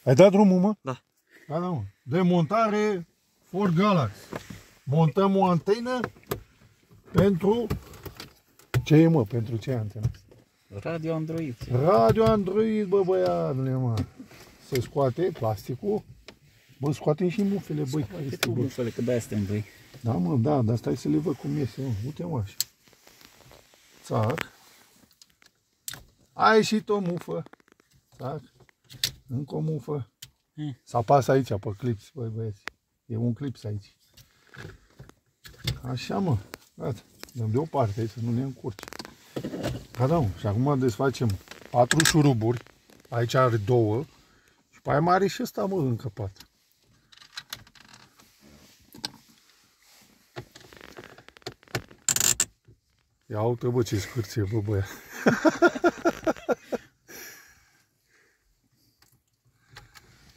Ai dat drumul, mă? Da. Da, da, mă. Demontare Ford Galaxy. Montăm o antenă pentru... Ce e, mă? Pentru ce antenă? Radio Android. Radio Android, bă, băiatule, mă. Se scoate plasticul. Bă, scoatem și mufele, băi. Scoate tu mufele, că de-aia suntem voi. Da, mă, da, dar stai să le văd cum iese, mă. Uite, mă, așa. Țac. A ieșit o mufă. Țac. Încă o mufă. Să apasă aici pe clips, băi, băieți. E un clips aici. Așa, mă. Gata. Dăm deoparte, să nu ne încurce. Gata, mă. Și acum desfacem 4 șuruburi. Aici are 2. Și pe aia mai are și ăsta, mă, încă 4. Ia uite, bă, ce scârție, bă, băia.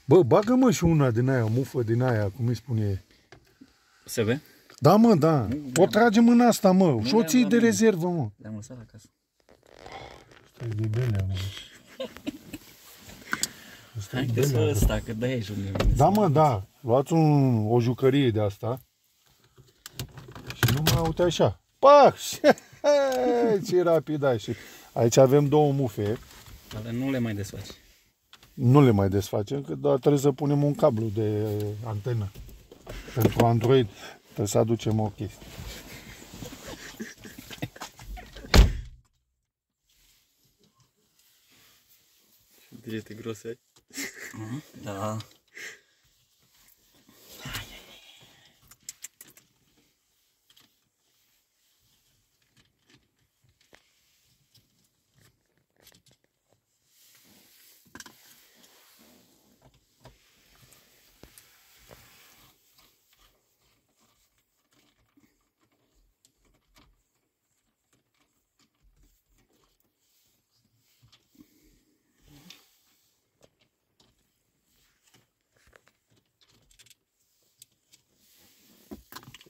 Bă, bagă-mă și una din aia, mufă din aia, cum îi spune. USB? Da, mă, da. O tragem în asta, mă. Și o ții de rezervă, mă. Le-am lăsat acasă. Stai de belea, mă. Haide să ăsta, că de-aia ești unde. Da, mă, da. Luați o jucărie de asta. Și nu mai uite așa. Pac! Ce rapid ai. Și aici avem 2 mufe. Ale nu le mai desfaci. Nu le mai desfacem, că doar trebuie să punem un cablu de antenă. Pentru Android trebuie să aducem o chestie. Degete grose ai? Da.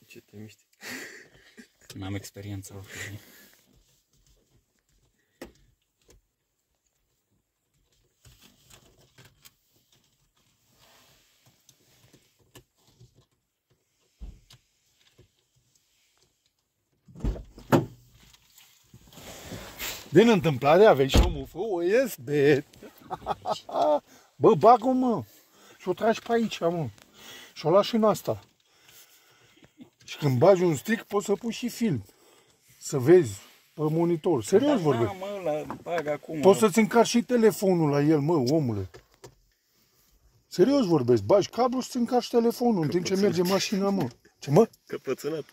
Ce te miști? N-am experiență. Din întâmplare aveți și o mufă USB. Bă, bag-o, mă. Și o tragi pe aici, mă. Și o lași în asta. Și când bagi un stick, poți să pui și film. Să vezi pe monitor. Serios vorbesc. Da, mă, la bag acum. Poți să-ți încarci și telefonul la el, mă, omule. Serios vorbesc. Bagi cablu și îți încarci telefonul în timp ce merge mașina, mă. Ce, mă? Căpățânat.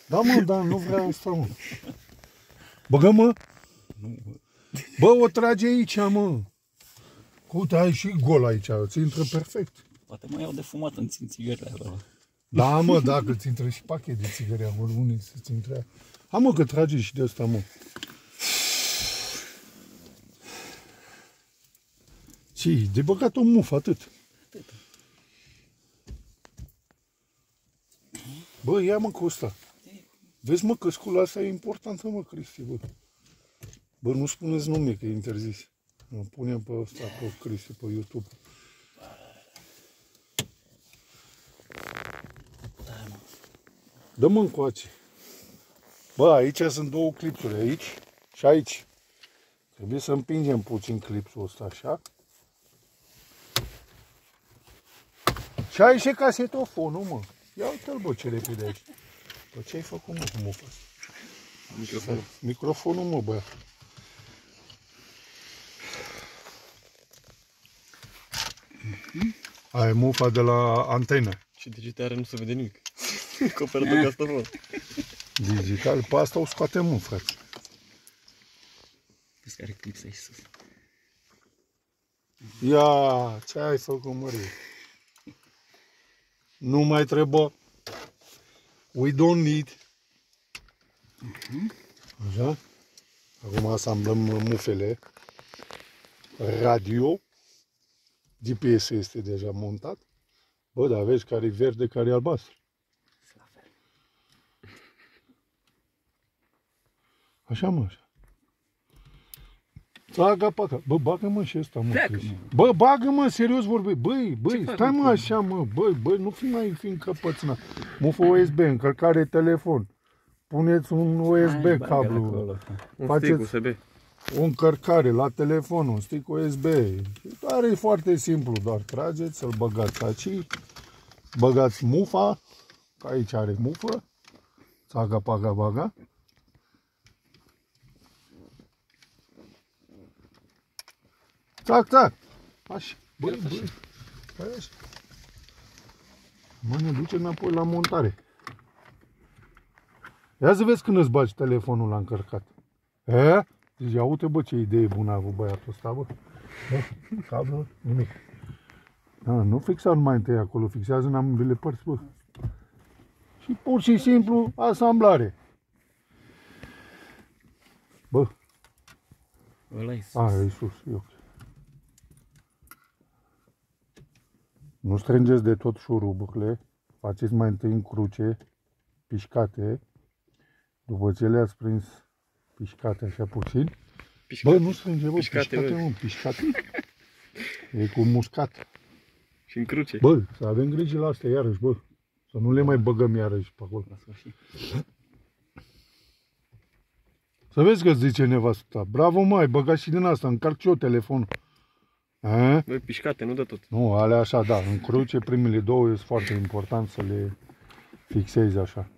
Da, mă, da, nu vreau asta, mă. Băgă, mă. Bă, o trage aici, mă. Uite, ai și gol aici, ți intră perfect. Poate mai iau de fumat în țigările acolo. Da, mă, dacă ți intră și pachet de țigări acolo, unde să-ți intre. Ha, mă, că trage și de asta, mă. Ce, de băgat o mufă, atât. Bă, ia, mă, cu ăsta. Vezi, mă, că scula asta e importantă, mă, Cristi, bă. Bă, nu spuneți nume, că e interzis. Mă punem pe ăsta, pe Cristi, pe YouTube. Dă-mă încoace. Bă, aici sunt 2 clipsuri, aici și aici. Trebuie să împingem puțin clipsul ăsta, așa. Și aici e casetofonul, mă. Ia uite-l, bă, ce repede ești. Bă, ce ai făcut, mă, cu mufa? Microfonul. Microfonul, mă, bă. Aia e mufa de la antenă. Și digitare nu se vede nimic. Acoperă tot castofon. Digital, pe asta o scoatem, mă, frate. Vezi că are clips aici sus. Ia, ce ai făcut, mărie? Nu mai trebuie. We don't need. Așa. Acum asamblăm mufele. Radio. GPS este deja montat. Bă, dar vezi care e verde, care e albastru. Așa, mă, așa. Țaga, paca. Bă, bagă-mă și ăsta, mă, Pleacă, Cristi. mă. Bă, bagă-mă, serios vorbi. Băi, Ce fac, stai mă mă? așa, mă. Băi, nu fi mai fi încăpățânat. Mufă USB, încărcare telefon. Puneți un USB Hai, cablu. bagă-l acolo. Un stick USB. O încărcare la telefon, un stick USB. Doar e foarte simplu, doar trageți, să-l băgați aici. Băgați mufa, că aici are mufă. Țaga, paga, baga. Tac, tac. Așa. Băi, stai așa. Mă, ne duce înapoi la montare. Ia să vezi când îți bagi telefonul la încărcat. Zici, ia uite, bă, ce idee bună a avut băiatul ăsta, bă. Cablu, nimic. Nu fixa numai întâi acolo, fixează în ambele părți, bă. Și pur și simplu asamblare. Bă. Ăla-i sus. E sus, e ok. Nu strângeți de tot șuruburile, faceți mai întâi în cruce, pișcate, după ce le-ați prins pișcate așa puțin. Bă, nu strânge, bă, pișcate, mă, pișcate. E cu muscat. Și în cruce. Bă, să avem grijă la astea iarăși, bă, să nu le mai băgăm iarăși pe acolo. Să vezi că zice nevasta, bravo mă, ai băgat și din asta, încarc și eu telefonul. Băi, pișcate, nu de tot. Nu, alea așa, da, în cruce, primele două e foarte important să le fixezi așa.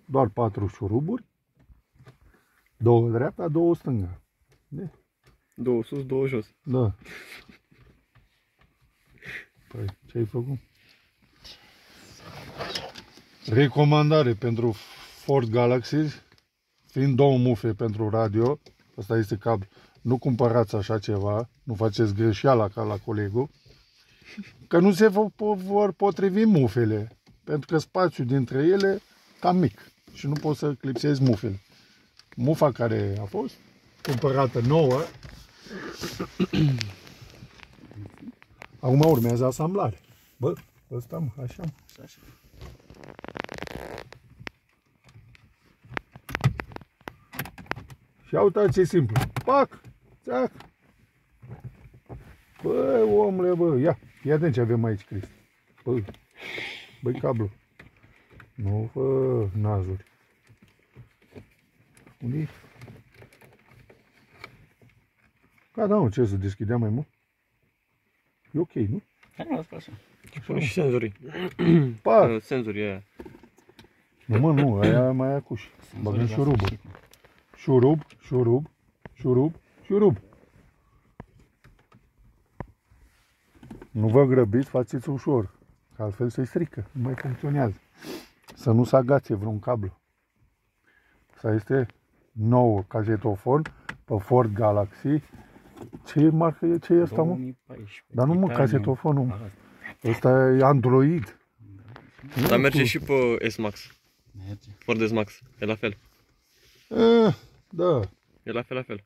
Doar 4 șuruburi, 2 dreapta, 2 stânga. 2 sus, 2 jos. Da. Păi, ce ai făcut? Recomandare pentru Ford Galaxy, fiind 2 mufe pentru radio, ăsta este cablu. Nu cumpărați așa ceva, nu faceți greșeala ca la colegul, că nu se vor potrivi mufele, pentru că spațiul dintre ele cam mic și nu poți să clipsezi mufele. Mufa care a fost cumpărată nouă, acum urmează asamblare. Bă, ăsta mă, așa mă. Și uitați ce simplu. Pac! Țac! Bă, omule, bă, ia de ce avem aici, Cristi. Băi, cablu. Nu fă nazuri. Unde-i? Da, mă, ce, să deschidea mai mult? E ok, nu? Hai, lasă așa. Pune și senzorii. Pac! Senzorii aia. Nu, mă, nu, aia mai acuși. Băgăm șurubul. Șurub. Nu vă grăbiți, faceți ușor, că altfel se strică, nu mai funcționează. Să nu se agațe vreun cablu. Asta este nou casetofon pe Ford Galaxy. Ce marcă e? Ce e asta, mă? 2014. Dar nu, mă, casetofonul. Ăsta e Android. Dar merge și pe S-Max. Merge. Ford S-Max. E la fel. Da. E la fel.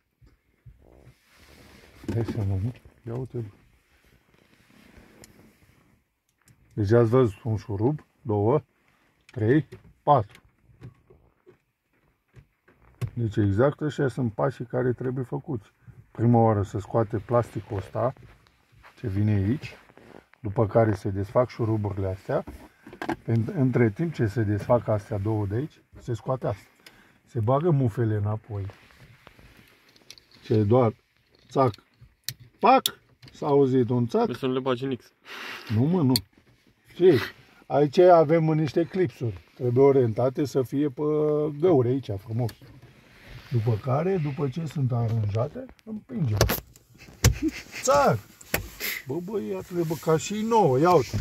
Dai seama, nu? Ia uite. Deci ați văzut un șurub, 2, 3, 4. Deci exact așa sunt pașii care trebuie făcuți. Prima oară se scoate plasticul ăsta, ce vine aici, după care se desfac șuruburile astea. Între timp ce se desfac astea două de aici, se scoate asta. Se bagă mufele înapoi. Ce doar țac, pac, s-a auzit un țac. Să nu le bagi nix. Nu, mă, nu. Și aici avem niște clipsuri. Trebuie orientate să fie pe găuri aici, frumos. După care, după ce sunt aranjate, împingem. Țac! Bă, băiatule, bă, ca și nouă, ia uite.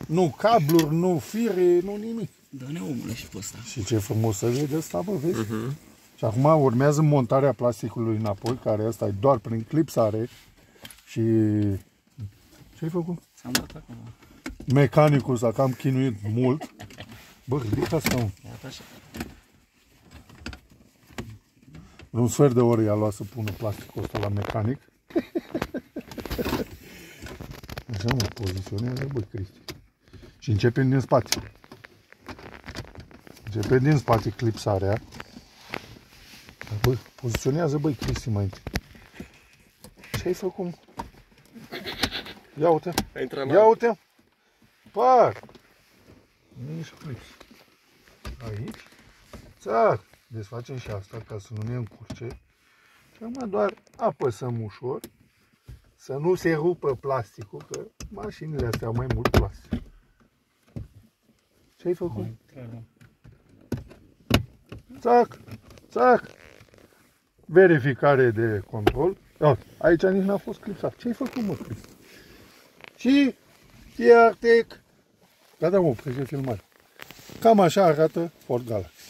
Nu cabluri, nu fire, nu nimic. Dă-ne omule și pe ăsta. Și ce frumos să vede asta, bă, vezi? Și acum urmează montarea plasticului înapoi, care ăsta e doar prin clipsare. Și ce-ai făcut? Ți-am dat acum. Mecanicul s-a cam chinuit mult. Bă, ridică asta, mă. Iată așa. Un sfert de oră i-a luat să pună plasticul ăsta la mecanic. Așa, mă, poziționează, băi, Cristi. Și începem din spate. Începem din spate clipsarea. Bă, poziționează, băi, Cristi, mai întâi. Ce-ai făcut? Ia uite. A intrat Ia uite. Pac. Nici clips. Aici. Țac. Desfacem și asta ca să nu ne încurce. Și acum doar apăsăm ușor. Să nu se rupă plasticul, că mașinile astea au mai mult plastic. Ce-ai făcut? Țac. Țac. Verificare de control. Aici nici n-a fost clipsat. Ce-ai făcut, mă, clip? Și iartec. Gata, mă, oprește filmarea. Cam așa arată Ford Galaxy.